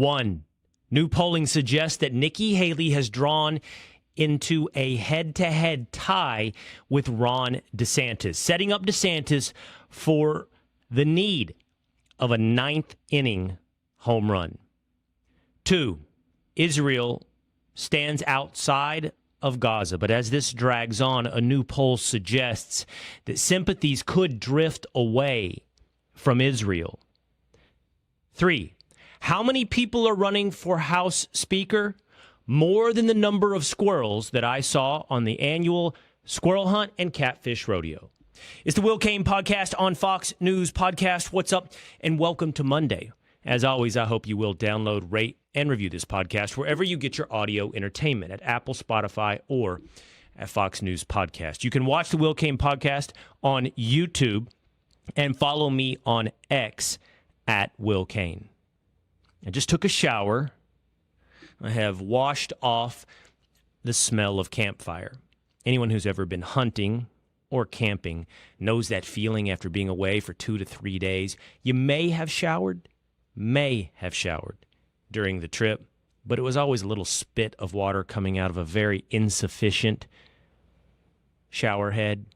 One, new polling suggests that Nikki Haley has drawn into a head-to-head tie with Ron DeSantis, setting up DeSantis for the need of a ninth-inning home run. Two, Israel stands outside of Gaza, but as this drags on, a new poll suggests that sympathies could drift away from Israel. Three, how many people are running for House Speaker? More than the number of squirrels that I saw on the annual Squirrel Hunt and Catfish Rodeo. It's the Will Cain Podcast on Fox News Podcast. What's up? And welcome to Monday. As always, I hope you will download, rate, and review this podcast wherever you get your audio entertainment, at Apple, Spotify, or at Fox News Podcast. You can watch the Will Cain Podcast on YouTube and follow me on X at Will Cain. I just took a shower. I have washed off the smell of campfire. Anyone who's ever been hunting or camping knows that feeling after being away for 2 to 3 days. You may have showered during the trip, but it was always a little spit of water coming out of a very insufficient shower head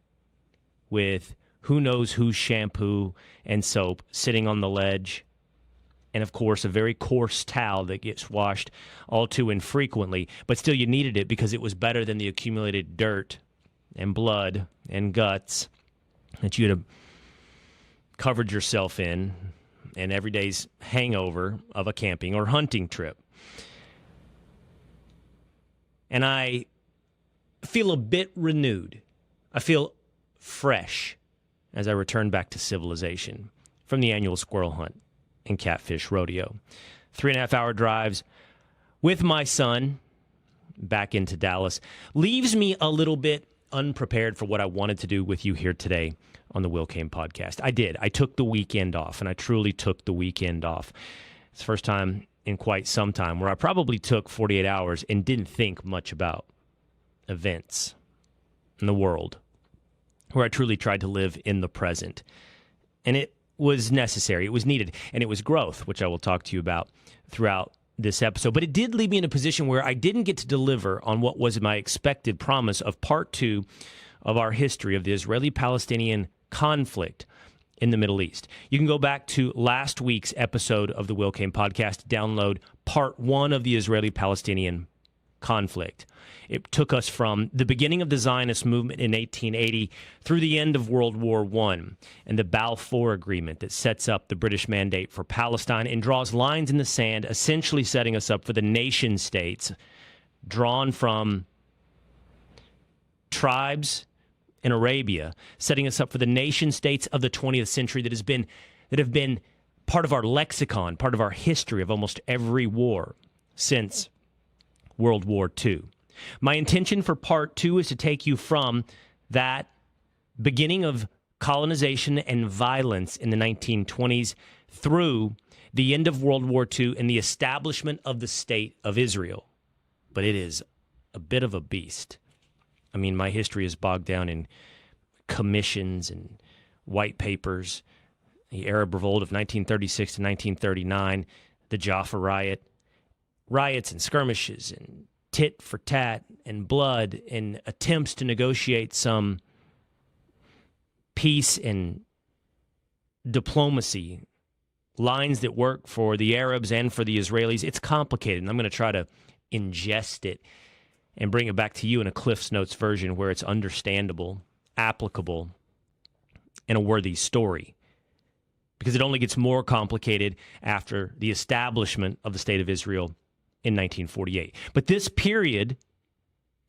with who knows whose shampoo and soap sitting on the ledge. And, of course, a very coarse towel that gets washed all too infrequently. But still, you needed it because it was better than the accumulated dirt and blood and guts that you had covered yourself in and every day's hangover of a camping or hunting trip. And I feel a bit renewed. I feel fresh as I return back to civilization from the annual squirrel hunt and Catfish Rodeo. 3.5-hour drives with my son back into Dallas leaves me a little bit unprepared for what I wanted to do with you here today on the Will Cain Podcast. I did. I took the weekend off, and I truly took the weekend off. It's the first time in quite some time where I probably took 48 hours and didn't think much about events in the world, where I truly tried to live in the present. And it was necessary, it was needed, and it was growth, which I will talk to you about throughout this episode. But it did leave me in a position where I didn't get to deliver on what was my expected promise of part 2 of our history of the Israeli-Palestinian conflict in the Middle East. You can go back to last week's episode of the Will Cain Podcast, download part 1 of the Israeli-Palestinian conflict. It took us from the beginning of the Zionist movement in 1880 through the end of World War I and the Balfour Agreement that sets up the British mandate for Palestine and draws lines in the sand, essentially setting us up for the nation states drawn from tribes in Arabia, setting us up for the nation states of the 20th century that have been part of our lexicon, part of our history of almost every war since World War II. My intention for part 2 is to take you from that beginning of colonization and violence in the 1920s through the end of World War II and the establishment of the State of Israel. But it is a bit of a beast. I mean, my history is bogged down in commissions and white papers, the Arab Revolt of 1936 to 1939, the Jaffa riots and skirmishes and tit for tat and blood and attempts to negotiate some peace and diplomacy, lines that work for the Arabs and for the Israelis. It's complicated, and I'm going to try to ingest it and bring it back to you in a Cliff's Notes version where it's understandable, applicable, and a worthy story. Because it only gets more complicated after the establishment of the State of Israel in 1948. But this period,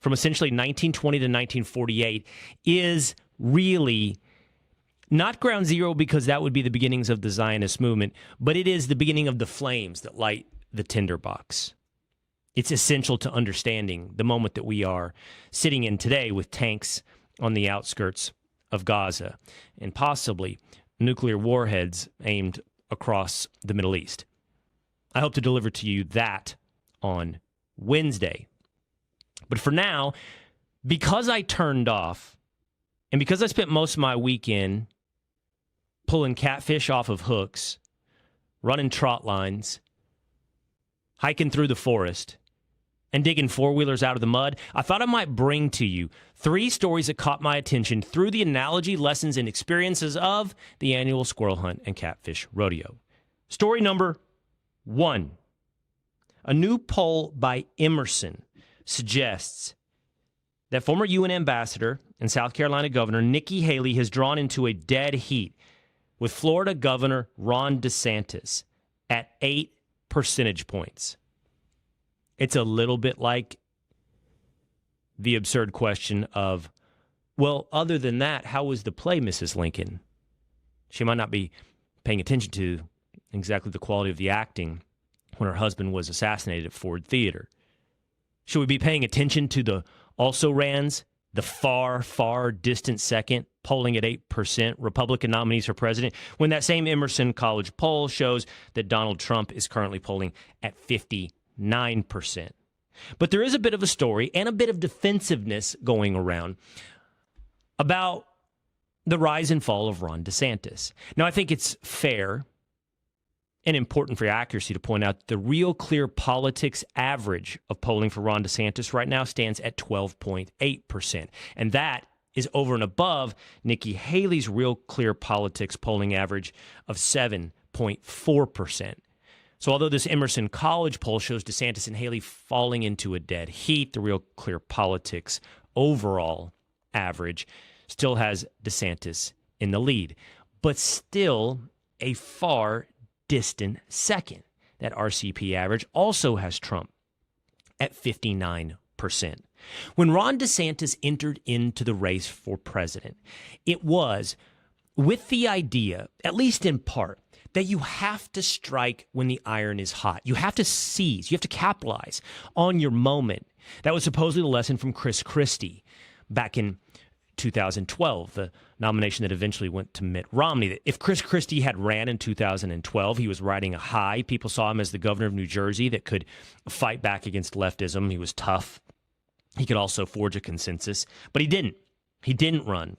from essentially 1920 to 1948, is really not ground zero because that would be the beginnings of the Zionist movement, but it is the beginning of the flames that light the tinderbox. It's essential to understanding the moment that we are sitting in today with tanks on the outskirts of Gaza and possibly nuclear warheads aimed across the Middle East. I hope to deliver to you that on Wednesday. But for now, because I turned off and because I spent most of my weekend pulling catfish off of hooks, running trot lines, hiking through the forest, and digging four-wheelers out of the mud, I thought I might bring to you 3 stories that caught my attention through the analogy, lessons, and experiences of the annual squirrel hunt and catfish rodeo. Story number 1. A new poll by Emerson suggests that former UN ambassador and South Carolina Governor Nikki Haley has drawn into a dead heat with Florida Governor Ron DeSantis at 8 percentage points. It's a little bit like the absurd question of, well, other than that, how was the play, Mrs. Lincoln? She might not be paying attention to exactly the quality of the acting when her husband was assassinated at Ford Theater. Should we be paying attention to the also-rans, the far, far distant second, polling at 8%, Republican nominees for president, when that same Emerson College poll shows that Donald Trump is currently polling at 59%. But there is a bit of a story and a bit of defensiveness going around about the rise and fall of Ron DeSantis. Now, I think it's fair and important for accuracy to point out the Real Clear Politics average of polling for Ron DeSantis right now stands at 12.8%. And that is over and above Nikki Haley's Real Clear Politics polling average of 7.4%. So although this Emerson College poll shows DeSantis and Haley falling into a dead heat, the Real Clear Politics overall average still has DeSantis in the lead, but still a far distant second. That RCP average also has Trump at 59%. When Ron DeSantis entered into the race for president, it was with the idea, at least in part, that you have to strike when the iron is hot. You have to seize, you have to capitalize on your moment. That was supposedly the lesson from Chris Christie back in 2012, the nomination that eventually went to Mitt Romney. If Chris Christie had ran in 2012, he was riding a high. People saw him as the governor of New Jersey that could fight back against leftism. He was tough. He could also forge a consensus, but he didn't. He didn't run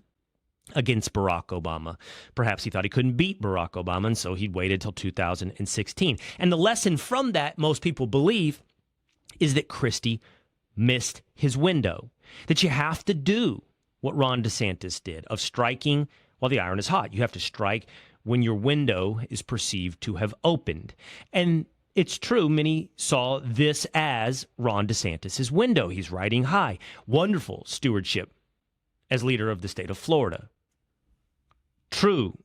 against Barack Obama. Perhaps he thought he couldn't beat Barack Obama, and so he waited till 2016. And the lesson from that, most people believe, is that Christie missed his window, that you have to do what Ron DeSantis did, of striking while the iron is hot. You have to strike when your window is perceived to have opened. And it's true, many saw this as Ron DeSantis' window. He's riding high. Wonderful stewardship as leader of the state of Florida. True,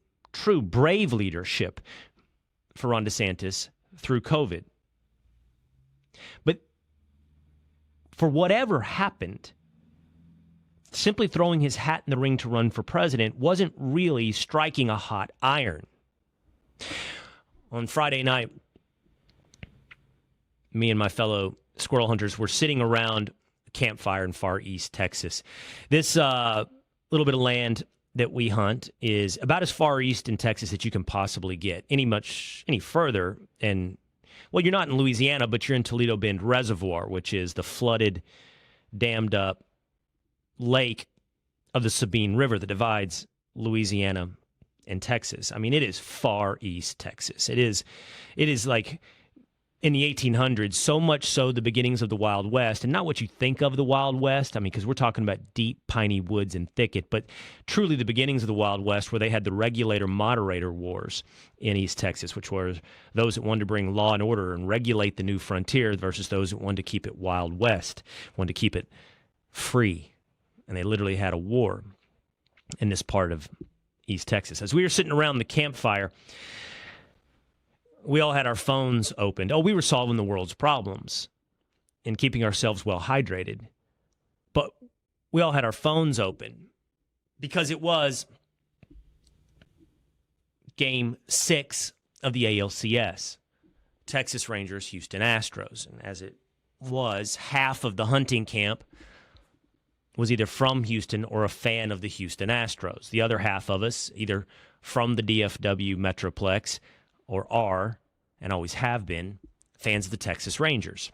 brave leadership for Ron DeSantis through COVID. But for whatever happened, simply throwing his hat in the ring to run for president wasn't really striking a hot iron. On Friday night, me and my fellow squirrel hunters were sitting around a campfire in Far East Texas. This little bit of land that we hunt is about as far east in Texas that you can possibly get. Any further, and well, you're not in Louisiana, but you're in Toledo Bend Reservoir, which is the flooded, dammed up lake of the Sabine River that divides Louisiana and Texas. I mean, it is far east Texas. It is like in the 1800s, so much so the beginnings of the Wild West, and not what you think of the Wild West. I mean, because we're talking about deep piney woods and thicket, but truly the beginnings of the Wild West, where they had the regulator-moderator wars in East Texas, which were those that wanted to bring law and order and regulate the new frontier versus those that wanted to keep it Wild West, wanted to keep it free. And they literally had a war in this part of East Texas. As we were sitting around the campfire, we all had our phones opened. Oh, we were solving the world's problems and keeping ourselves well hydrated. But we all had our phones open because it was Game 6 of the ALCS, Texas Rangers, Houston Astros. And as it was, half of the hunting camp was either from Houston or a fan of the Houston Astros. The other half of us, either from the DFW Metroplex or are, and always have been, fans of the Texas Rangers.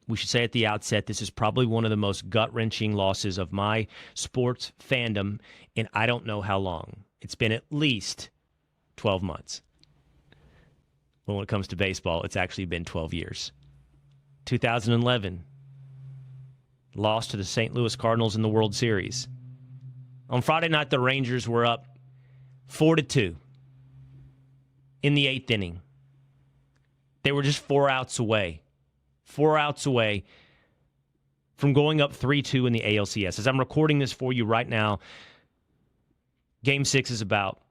We should say at the outset, this is probably one of the most gut-wrenching losses of my sports fandom in I don't know how long. It's been at least 12 months. Well, when it comes to baseball, it's actually been 12 years. 2011, lost to the St. Louis Cardinals in the World Series. On Friday night, the Rangers were up 4-2 in the 8th inning. They were just 4 outs away. 4 outs away from going up 3-2 in the ALCS. As I'm recording this for you right now, Game 6 is about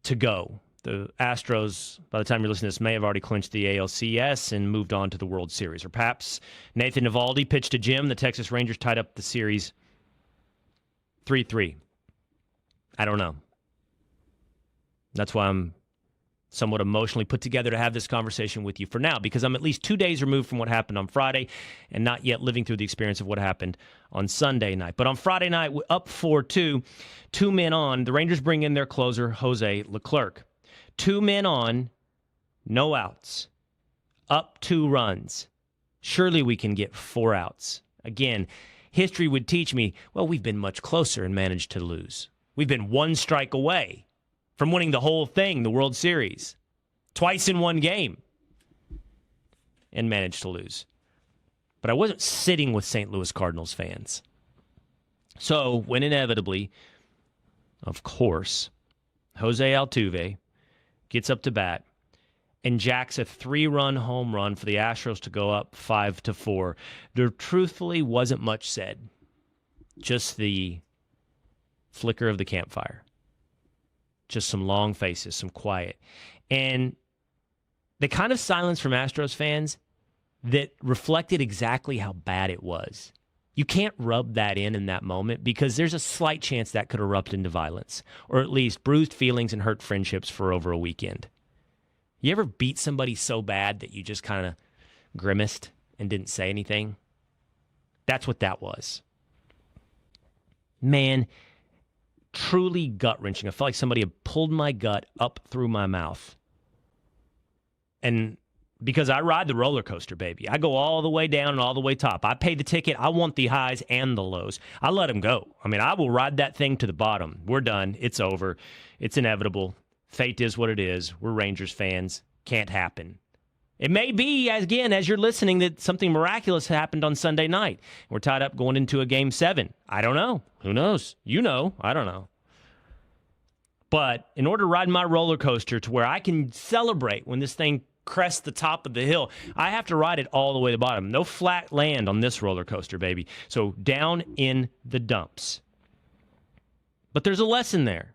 to go. The Astros, by the time you're listening to this, may have already clinched the ALCS and moved on to the World Series. Or perhaps Nathan Eovaldi pitched to Jim. The Texas Rangers tied up the series 3-3. I don't know. That's why I'm somewhat emotionally put together to have this conversation with you for now, because I'm at least 2 days removed from what happened on Friday and not yet living through the experience of what happened on Sunday night. But on Friday night, up 4-2, 2 men on. The Rangers bring in their closer, Jose Leclerc. 2 men on, no outs, up 2 runs. Surely we can get 4 outs. Again, history would teach me, well, we've been much closer and managed to lose. We've been 1 strike away from winning the whole thing, the World Series, twice in 1 game, and managed to lose. But I wasn't sitting with St. Louis Cardinals fans. So when inevitably, of course, Jose Altuve gets up to bat and jacks a 3-run home run for the Astros to go up 5-4, there truthfully wasn't much said. Just the flicker of the campfire. Just some long faces, some quiet. And the kind of silence from Astros fans that reflected exactly how bad it was. You can't rub that in that moment because there's a slight chance that could erupt into violence, or at least bruised feelings and hurt friendships for over a weekend. You ever beat somebody so bad that you just kind of grimaced and didn't say anything? That's what that was. Man, truly gut-wrenching. I felt like somebody had pulled my gut up through my mouth. And because I ride the roller coaster, baby. I go all the way down and all the way top. I pay the ticket. I want the highs and the lows. I let them go. I mean, I will ride that thing to the bottom. We're done. It's over. It's inevitable. Fate is what it is. We're Rangers fans. Can't happen. It may be, again, as you're listening, that something miraculous happened on Sunday night. We're tied up going into a Game 7. I don't know. Who knows? You know. I don't know. But in order to ride my roller coaster to where I can celebrate when this thing crests the top of the hill, I have to ride it all the way to the bottom. No flat land on this roller coaster, baby. So down in the dumps. But there's a lesson there.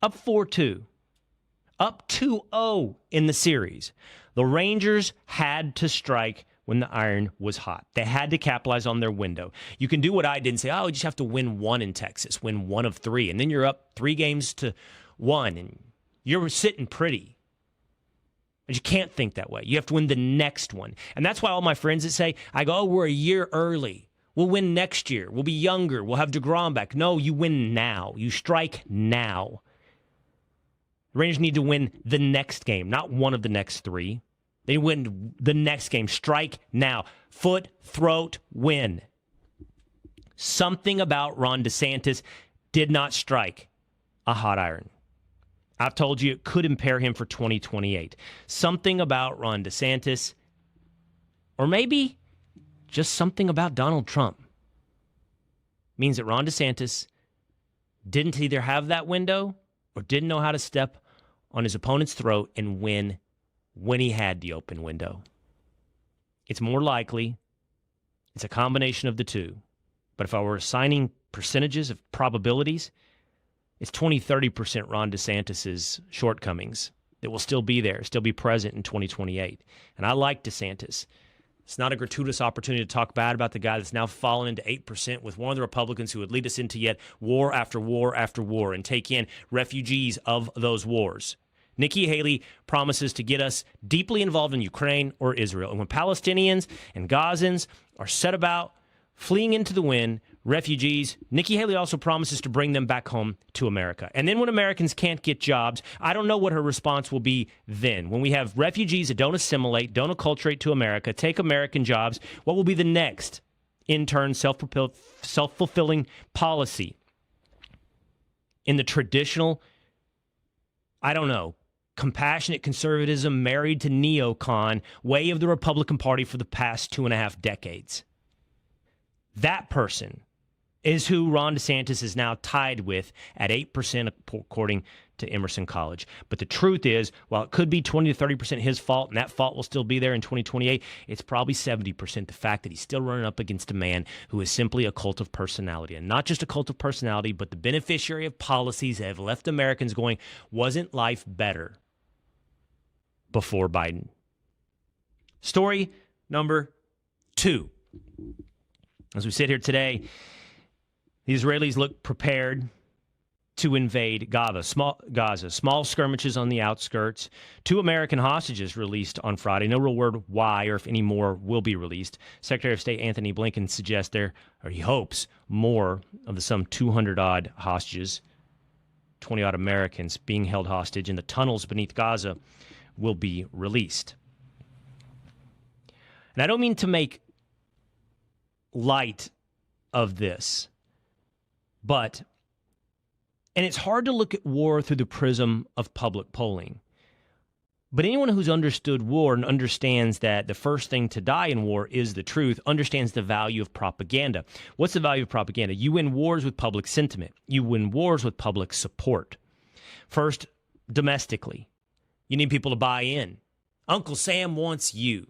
Up 4-2. Up 2-0 in the series. The Rangers had to strike when the iron was hot. They had to capitalize on their window. You can do what I did and say, oh, you just have to win 1 in Texas, win 1 of 3, and then you're up 3-1, and you're sitting pretty. But you can't think that way. You have to win the next one. And that's why all my friends that say, I go, oh, we're a year early. We'll win next year. We'll be younger. We'll have DeGrom back. No, you win now. You strike now. The Rangers need to win the next game, not one of the next 3. They win the next game. Strike now. Foot, throat, win. Something about Ron DeSantis did not strike a hot iron. I've told you it could impair him for 2028. Something about Ron DeSantis, or maybe just something about Donald Trump, means that Ron DeSantis didn't either have that window or didn't know how to step on his opponent's throat and win when he had the open window. It's more likely it's a combination of the two. But if I were assigning percentages of probabilities, it's 20-30% Ron DeSantis' shortcomings that will still be there, still be present in 2028. And I like DeSantis. It's not a gratuitous opportunity to talk bad about the guy that's now fallen into 8% with one of the Republicans who would lead us into yet war after war after war and take in refugees of those wars. Nikki Haley promises to get us deeply involved in Ukraine or Israel. And when Palestinians and Gazans are set about fleeing into the wind, refugees, Nikki Haley also promises to bring them back home to America. And then when Americans can't get jobs, I don't know what her response will be then. When we have refugees that don't assimilate, don't acculturate to America, take American jobs, what will be the next, in turn, self-fulfilling policy? In the traditional, I don't know, compassionate conservatism married to neocon way of the Republican Party for the past 2.5 decades. That person is who Ron DeSantis is now tied with at 8%, according to Emerson College. But the truth is, while it could be 20 to 30% his fault, and that fault will still be there in 2028, it's probably 70% the fact that he's still running up against a man who is simply a cult of personality. And not just a cult of personality, but the beneficiary of policies that have left Americans going, wasn't life better before Biden? Story number 2. As we sit here today, the Israelis look prepared to invade Gaza. Small skirmishes on the outskirts. 2 American hostages released on Friday. No real word why or if any more will be released. Secretary of State Anthony Blinken suggests he hopes more of the some 200-odd hostages, 20-odd Americans being held hostage in the tunnels beneath Gaza will be released. And I don't mean to make light of this, but, and it's hard to look at war through the prism of public polling, but anyone who's understood war and understands that the first thing to die in war is the truth, understands the value of propaganda. What's the value of propaganda? You win wars with public sentiment. You win wars with public support. First, domestically, you need people to buy in. Uncle Sam wants you.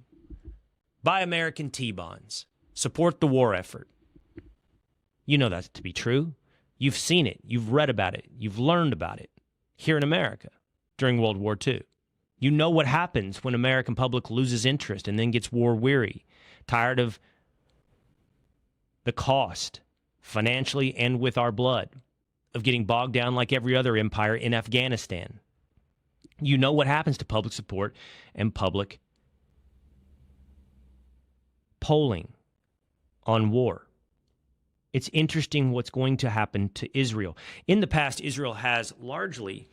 Buy American T-bonds. Support the war effort. You know that to be true. You've seen it. You've read about it. You've learned about it here in America during World War II. You know what happens when American public loses interest and then gets war weary, tired of the cost, financially and with our blood, of getting bogged down like every other empire in Afghanistan. You know what happens to public support and public polling on war. It's interesting what's going to happen to Israel. In the past, Israel has largely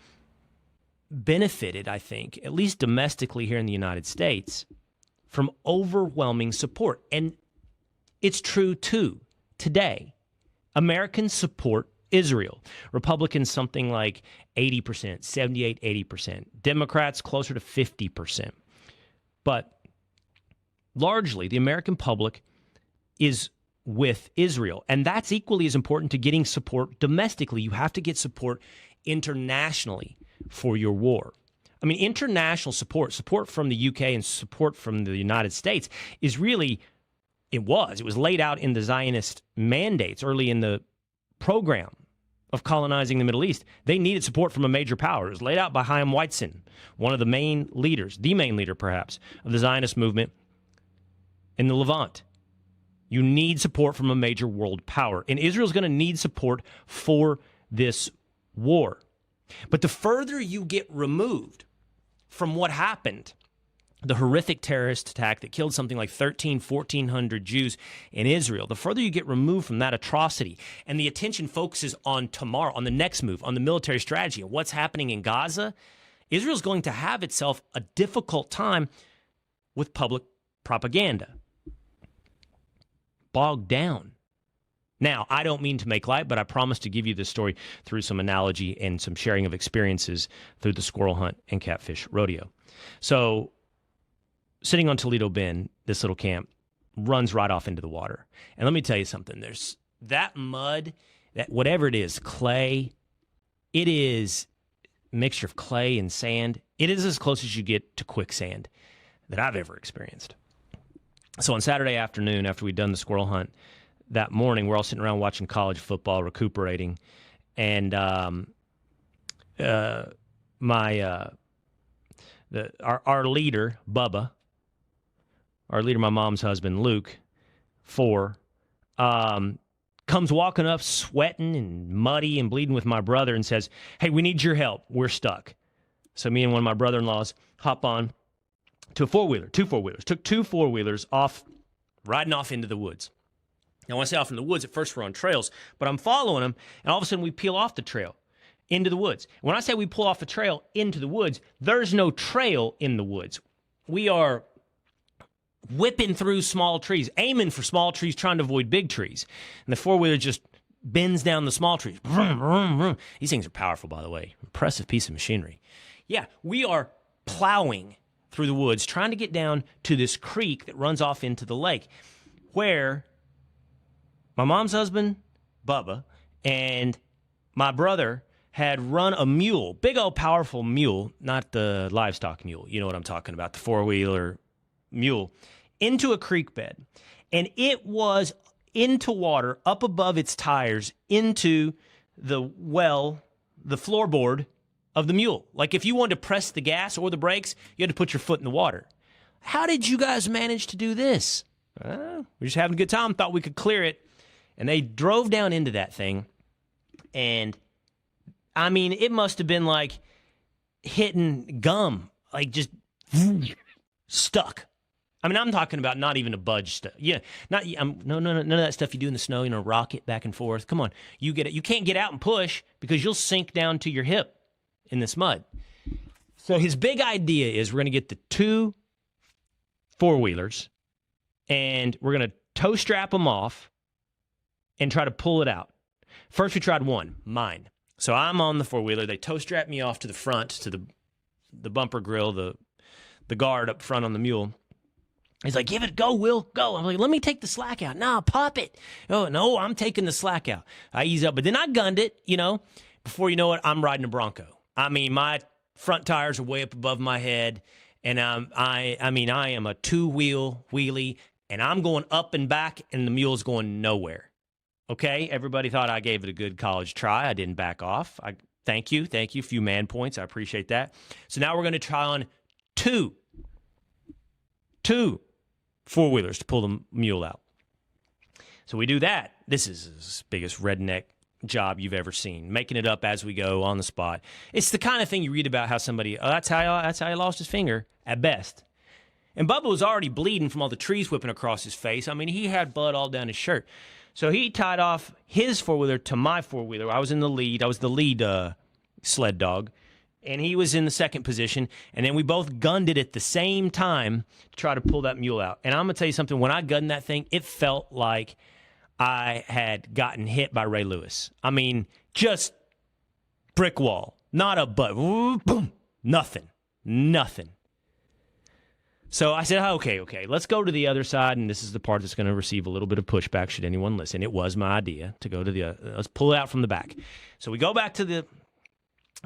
benefited, I think, at least domestically here in the United States, from overwhelming support. And it's true, too, today. Americans support Israel. Republicans, something like 80%, 78, 80%. Democrats, closer to 50%. But largely, the American public is with Israel. And that's equally as important to getting support domestically. You have to get support internationally for your war. I mean, international support from the UK and support from the United States is really, it was laid out in the Zionist mandates early in the program of colonizing the Middle East. They needed support from a major power. It was laid out by Chaim Weizmann, one of the main leaders, the main leader perhaps, of the Zionist movement in the Levant. You need support from a major world power. And Israel's going to need support for this war. But the further you get removed from what happened, the horrific terrorist attack that killed something like 1,400 Jews in Israel, the further you get removed from that atrocity, and the attention focuses on tomorrow, on the next move, on the military strategy, and what's happening in Gaza, Israel's going to have itself a difficult time with public propaganda. Bogged down. Now, I don't mean to make light, but I promise to give you this story through some analogy and some sharing of experiences through the squirrel hunt and catfish rodeo. So, sitting on Toledo Bend, this little camp runs right off into the water. And let me tell you something. There's that mud, that whatever it is, clay, it is a mixture of clay and sand. It is as close as you get to quicksand that I've ever experienced. So on Saturday afternoon, after we'd done the squirrel hunt that morning, we're all sitting around watching college football, recuperating, and our leader, Bubba, our leader, my mom's husband, Luke, 4, comes walking up sweating and muddy and bleeding with my brother and says, "Hey, we need your help. We're stuck." So me and one of my brother-in-laws hop on to a four-wheeler, two four-wheelers. Took 2 four-wheelers off, riding off into the woods. Now, when I say off in the woods, at first we're on trails, but I'm following them, and all of a sudden we peel off the trail into the woods. When I say we pull off the trail into the woods, there's no trail in the woods. We are whipping through small trees, aiming for small trees, trying to avoid big trees. And the four-wheeler just bends down the small trees. Vroom, vroom, vroom. These things are powerful, by the way. Impressive piece of machinery. Yeah, we are plowing through the woods, trying to get down to this creek that runs off into the lake, where my mom's husband, Bubba, and my brother had run a mule, big old powerful mule, not the livestock mule, you know what I'm talking about, the four-wheeler mule, into a creek bed. And it was into water, up above its tires, into the floorboard of the mule. Like if you wanted to press the gas or the brakes, you had to put your foot in the water. How did you guys manage to do this? We're just having a good time, thought we could clear it. And they drove down into that thing, and I mean, it must have been like hitting gum, like just stuck. I mean, I'm talking about not even a budge stuff. Yeah, none of that stuff you do in the snow, rock it back and forth. Come on, you get it. You can't get out and push because you'll sink down to your hip in this mud. So his big idea is we're going to get the 2 four-wheelers, and we're going to tow strap them off and try to pull it out. First, we tried one, mine. So I'm on the four-wheeler. They tow strap me off to the front, to the bumper grill, the guard up front on the mule. He's like, give it, go, Will, go. I'm like, let me take the slack out. No, pop it. Oh, no, I'm taking the slack out. I ease up, but then I gunned it, Before you know it, I'm riding a Bronco. I mean, my front tires are way up above my head, and I am a two-wheel wheelie, and I'm going up and back, and the mule's going nowhere. Okay, everybody thought I gave it a good college try. I didn't back off. Thank you. A few man points. I appreciate that. So now we're going to try on two four-wheelers to pull the mule out. So we do that. This is the biggest redneck job you've ever seen. Making it up as we go on the spot. It's the kind of thing you read about how somebody, that's how he lost his finger at best. And Bubba was already bleeding from all the trees whipping across his face. I mean, he had blood all down his shirt. So he tied off his four-wheeler to my four-wheeler. I was in the lead. I was the lead sled dog. And he was in the second position. And then we both gunned it at the same time to try to pull that mule out. And I'm going to tell you something. When I gunned that thing, it felt like I had gotten hit by Ray Lewis. I mean, just brick wall. Not a butt. Boom. Nothing. So I said, okay, let's go to the other side, and this is the part that's going to receive a little bit of pushback should anyone listen. It was my idea to go to let's pull it out from the back. So we go back to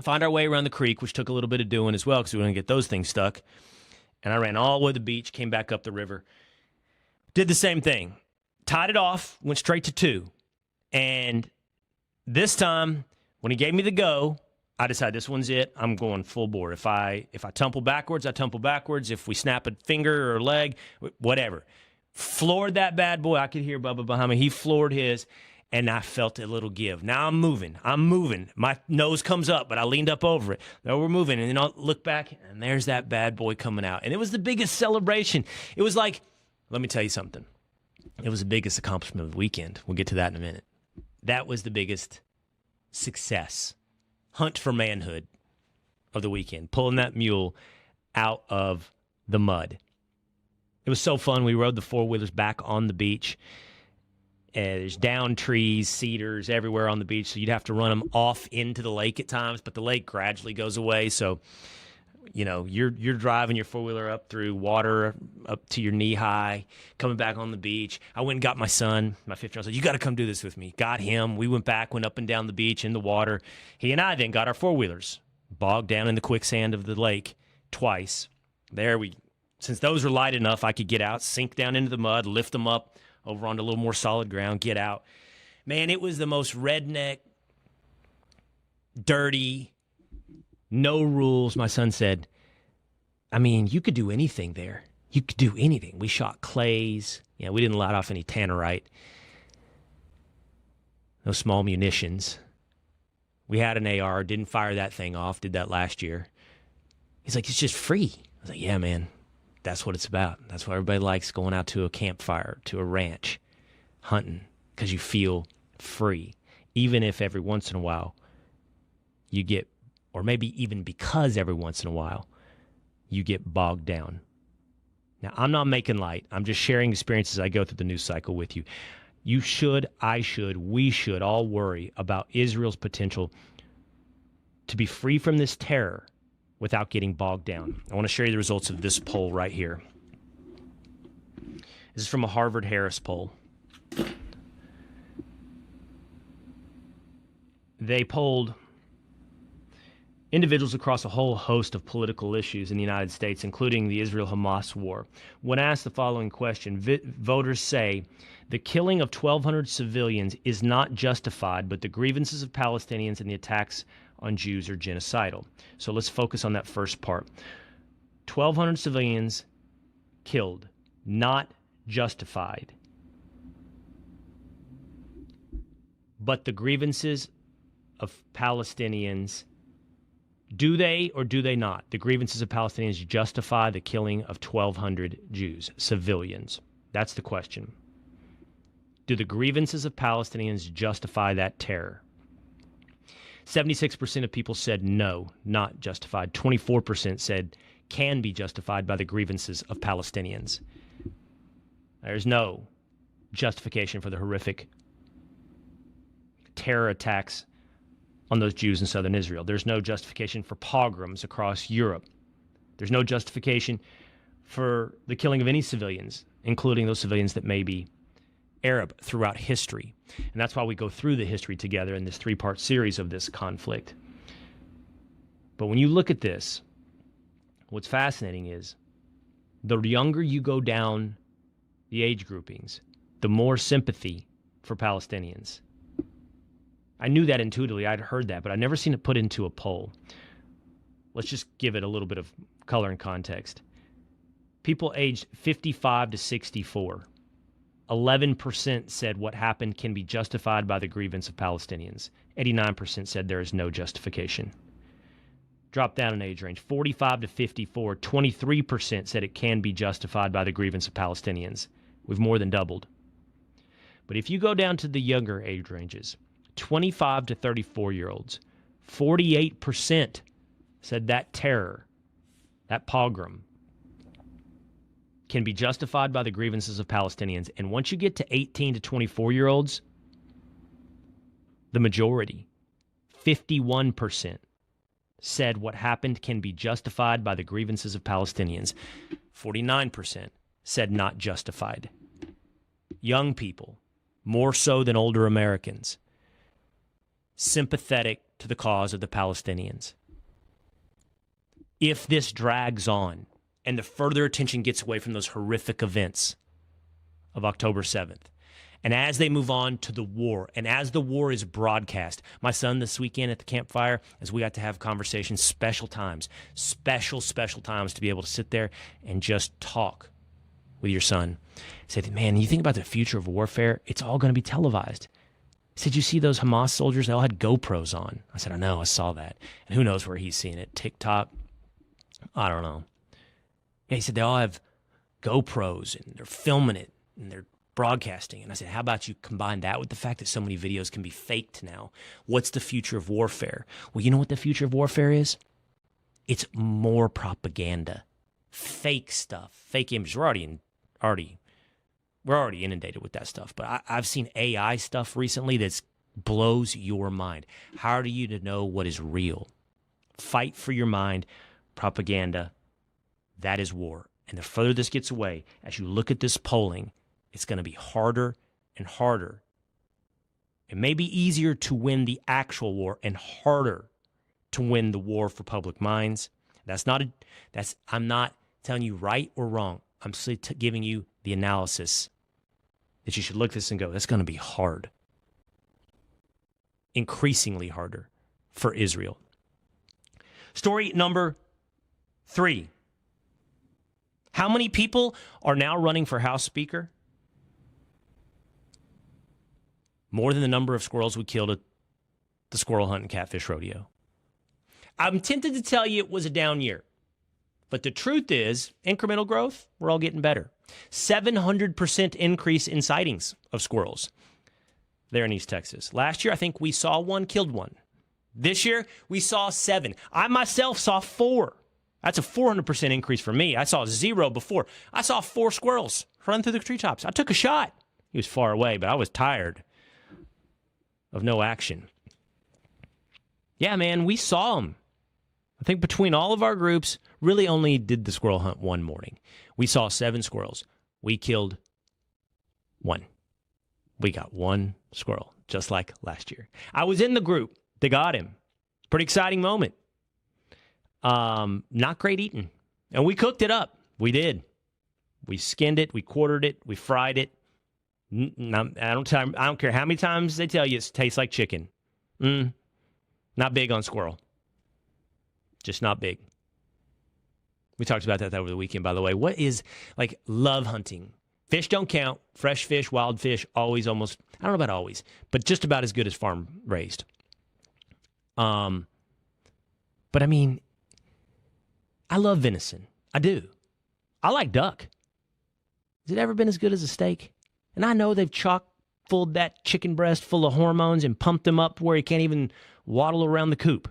find our way around the creek, which took a little bit of doing as well because we were going to get those things stuck. And I ran all the way to the beach, came back up the river, did the same thing. Tied it off, went straight to 2. And this time, when he gave me the go, I decided this one's it. I'm going full bore. If I tumble backwards, I tumble backwards. If we snap a finger or leg, whatever. Floored that bad boy. I could hear Bubba behind me. He floored his, and I felt a little give. Now I'm moving. My nose comes up, but I leaned up over it. Now we're moving, and then I'll look back, and there's that bad boy coming out. And it was the biggest celebration. It was like, let me tell you something. It was the biggest accomplishment of the weekend. We'll get to that in a minute. That was the biggest success. Hunt for manhood of the weekend, pulling that mule out of the mud. It was so fun. We rode the four-wheelers back on the beach. There's down trees, cedars everywhere on the beach, so you'd have to run them off into the lake at times, but the lake gradually goes away, so you're driving your four-wheeler up through water up to your knee high, coming back on the beach. I went and got my son, my 15-year-old, said, you got to come do this with me. Got him. We went back, went up and down the beach in the water. He and I then got our four-wheelers, bogged down in the quicksand of the lake twice. Since those were light enough, I could get out, sink down into the mud, lift them up over onto a little more solid ground, get out. Man, it was the most redneck, dirty, no rules. My son said, I mean, you could do anything there. You could do anything. We shot clays. We didn't light off any tannerite. No small munitions. We had an AR, didn't fire that thing off, did that last year. He's like, it's just free. I was like, yeah, man, that's what it's about. That's what everybody likes, going out to a campfire, to a ranch, hunting, because you feel free. Even if every once in a while you get, or maybe even because every once in a while you get bogged down. Now, I'm not making light. I'm just sharing experiences as I go through the news cycle with you. You should, I should, we should all worry about Israel's potential to be free from this terror without getting bogged down. I want to share you the results of this poll right here. This is from a Harvard-Harris poll. They polled individuals across a whole host of political issues in the United States, including the Israel-Hamas war. When asked the following question, voters say the killing of 1,200 civilians is not justified, but the grievances of Palestinians and the attacks on Jews are genocidal. So let's focus on that first part. 1,200 civilians killed, not justified. But the grievances of Palestinians, do they or do they not? The grievances of Palestinians justify the killing of 1,200 Jews, civilians? That's the question. Do the grievances of Palestinians justify that terror? 76% of people said no, not justified. 24% said can be justified by the grievances of Palestinians. There's no justification for the horrific terror attacks on those Jews in southern Israel. There's no justification for pogroms across Europe. There's no justification for the killing of any civilians, including those civilians that may be Arab, throughout history. And that's why we go through the history together in this three-part series of this conflict. But when you look at this, what's fascinating is the younger you go down the age groupings, the more sympathy for Palestinians. I knew that intuitively. I'd heard that, but I'd never seen it put into a poll. Let's just give it a little bit of color and context. People aged 55 to 64, 11% said what happened can be justified by the grievance of Palestinians. 89% said there is no justification. Drop down in age range. 45 to 54, 23% said it can be justified by the grievance of Palestinians. We've more than doubled. But if you go down to the younger age ranges, 25 to 34-year-olds, 48% said that terror, that pogrom, can be justified by the grievances of Palestinians. And once you get to 18 to 24-year-olds, the majority, 51%, said what happened can be justified by the grievances of Palestinians. 49% said not justified. Young people, more so than older Americans, sympathetic to the cause of the Palestinians. If this drags on and the further attention gets away from those horrific events of October 7th, and as they move on to the war, and as the war is broadcast, my son this weekend at the campfire, as we got to have conversations, special times to be able to sit there and just talk with your son. Say, man, you think about the future of warfare, it's all going to be televised. He said, you see those Hamas soldiers? They all had GoPros on. I said, I know, I saw that. And who knows where he's seeing it? TikTok? I don't know. Yeah, he said they all have GoPros and they're filming it and they're broadcasting. And I said, how about you combine that with the fact that so many videos can be faked now? What's the future of warfare? Well, you know what the future of warfare is? It's more propaganda, fake stuff, fake images. We're already inundated with that stuff. But I've seen AI stuff recently that blows your mind. How are you to know what is real? Fight for your mind. Propaganda, that is war. And the further this gets away, as you look at this polling, it's going to be harder and harder. It may be easier to win the actual war and harder to win the war for public minds. I'm not telling you right or wrong. I'm simply giving you the analysis that you should look at this and go, that's going to be hard. Increasingly harder for Israel. Story number 3. How many people are now running for House Speaker? More than the number of squirrels we killed at the squirrel hunt and catfish rodeo. I'm tempted to tell you it was a down year. But the truth is, incremental growth, we're all getting better. 700% increase in sightings of squirrels there in East Texas. Last year, I think we saw 1, killed 1. This year, we saw 7. I myself saw 4. That's a 400% increase for me. I saw 0 before. I saw 4 squirrels run through the treetops. I took a shot. He was far away, but I was tired of no action. Yeah, man, we saw them. I think between all of our groups, really only did the squirrel hunt one morning. We saw 7 squirrels. We killed 1. We got 1 squirrel, just like last year. I was in the group that got him. Pretty exciting moment. Not great eating. And we cooked it up. We did. We skinned it. We quartered it. We fried it. I don't care how many times they tell you it tastes like chicken. Not big on squirrel. Just not big. We talked about that over the weekend, by the way. What is, like, love hunting? Fish don't count. Fresh fish, wild fish, always almost, I don't know about always, but just about as good as farm raised. But I mean, I love venison. I do. I like duck. Has it ever been as good as a steak? And I know they've chock-fulled that chicken breast full of hormones and pumped them up where he can't even waddle around the coop.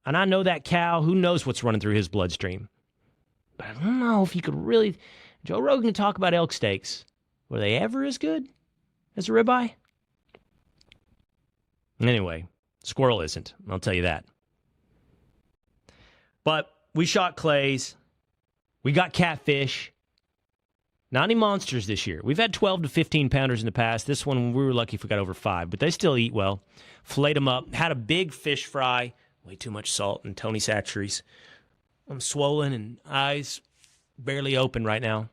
And I know that cow, who knows what's running through his bloodstream. But I don't know if you could really... Joe Rogan can talk about elk steaks. Were they ever as good as a ribeye? Anyway, squirrel isn't. I'll tell you that. But we shot clays. We got catfish. Not any monsters this year. We've had 12 to 15 pounders in the past. This one, we were lucky if we got over 5, but they still eat well. Filleted them up. Had a big fish fry. Way too much salt in Tony Chachere's. I'm swollen and eyes barely open right now.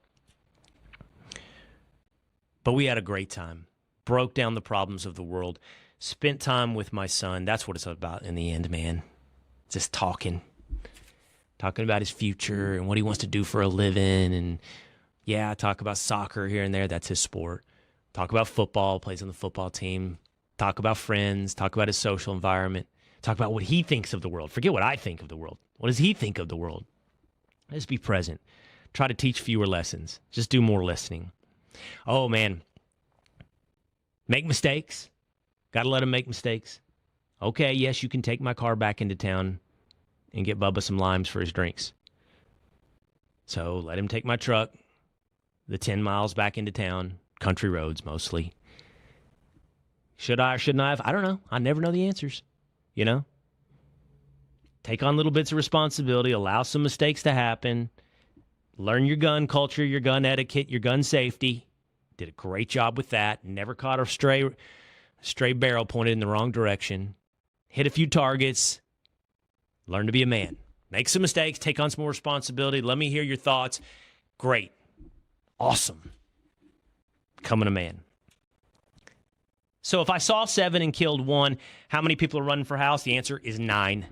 But we had a great time. Broke down the problems of the world. Spent time with my son. That's what it's about in the end, man. Just talking. Talking about his future and what he wants to do for a living. And yeah, talk about soccer here and there. That's his sport. Talk about football. Plays on the football team. Talk about friends. Talk about his social environment. Talk about what he thinks of the world. Forget what I think of the world. What does he think of the world? Just be present. Try to teach fewer lessons. Just do more listening. Oh, man. Make mistakes. Got to let him make mistakes. Okay, yes, you can take my car back into town and get Bubba some limes for his drinks. So let him take my truck, the 10 miles back into town, country roads mostly. Should I or shouldn't I have? I don't know. I never know the answers. You know? Take on little bits of responsibility, allow some mistakes to happen, learn your gun culture, your gun etiquette, your gun safety. Did a great job with that. Never caught a stray barrel pointed in the wrong direction. Hit a few targets. Learn to be a man. Make some mistakes, take on some more responsibility. Let me hear your thoughts. Great. Awesome. Becoming a man. So if I saw 7 and killed 1, how many people are running for House? The answer is 9.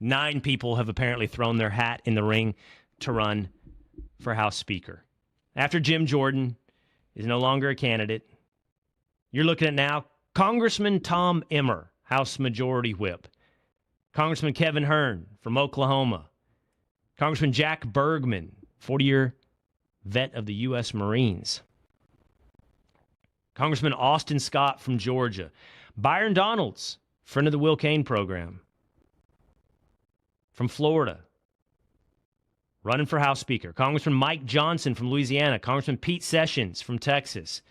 9 people have apparently thrown their hat in the ring to run for House Speaker. After Jim Jordan is no longer a candidate, you're looking at now Congressman Tom Emmer, House Majority Whip. Congressman Kevin Hern from Oklahoma. Congressman Jack Bergman, 40-year vet of the U.S. Marines. Congressman Austin Scott from Georgia. Byron Donalds, friend of the Will Cain program, from Florida, running for House Speaker. Congressman Mike Johnson from Louisiana. Congressman Pete Sessions from Texas.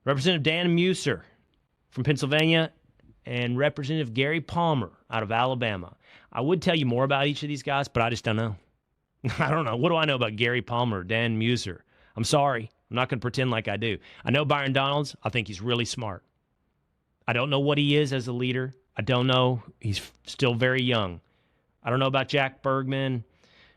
Representative Dan Musser from Pennsylvania. And Representative Gary Palmer out of Alabama. I would tell you more about each of these guys, but I just don't know. I don't know. What do I know about Gary Palmer or Dan Musser? I'm sorry. I'm not going to pretend like I do. I know Byron Donalds. I think he's really smart. I don't know what he is as a leader. I don't know. He's still very young. I don't know about Jack Bergman.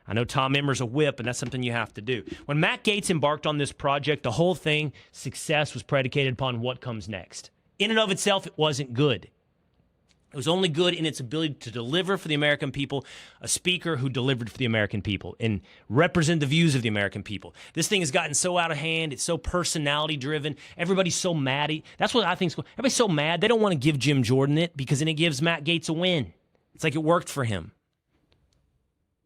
I know Tom Emmer's a whip, and that's something you have to do. When Matt Gaetz embarked on this project, the whole thing, success was predicated upon what comes next. In and of itself, it wasn't good. It was only good in its ability to deliver for the American people, a speaker who delivered for the American people and represent the views of the American people. This thing has gotten so out of hand. It's so personality-driven. Everybody's so mad. That's what I think. Everybody's so mad. They don't want to give Jim Jordan it because then it gives Matt Gaetz a win. It's like it worked for him.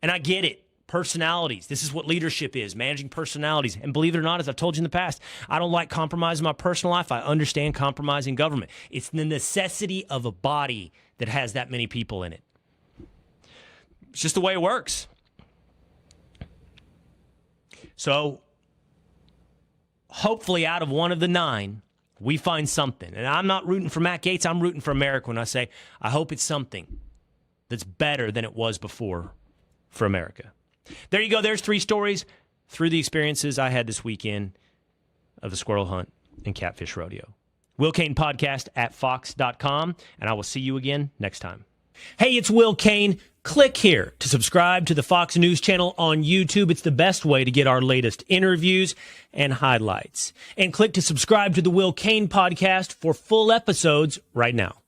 And I get it. Personalities. This is what leadership is, managing personalities. And believe it or not, as I've told you in the past, I don't like compromising my personal life. I understand compromising government. It's the necessity of a body that has that many people in it. It's just the way it works. So, hopefully out of one of the 9, we find something. And I'm not rooting for Matt Gaetz. I'm rooting for America when I say, I hope it's something. that's better than it was before for America. There you go. There's 3 stories through the experiences I had this weekend of the squirrel hunt and catfish rodeo. Will Cain Podcast at fox.com, and I will see you again next time. Hey, it's Will Cain. Click here to subscribe to the Fox News channel on YouTube. It's the best way to get our latest interviews and highlights. And click to subscribe to the Will Cain Podcast for full episodes right now.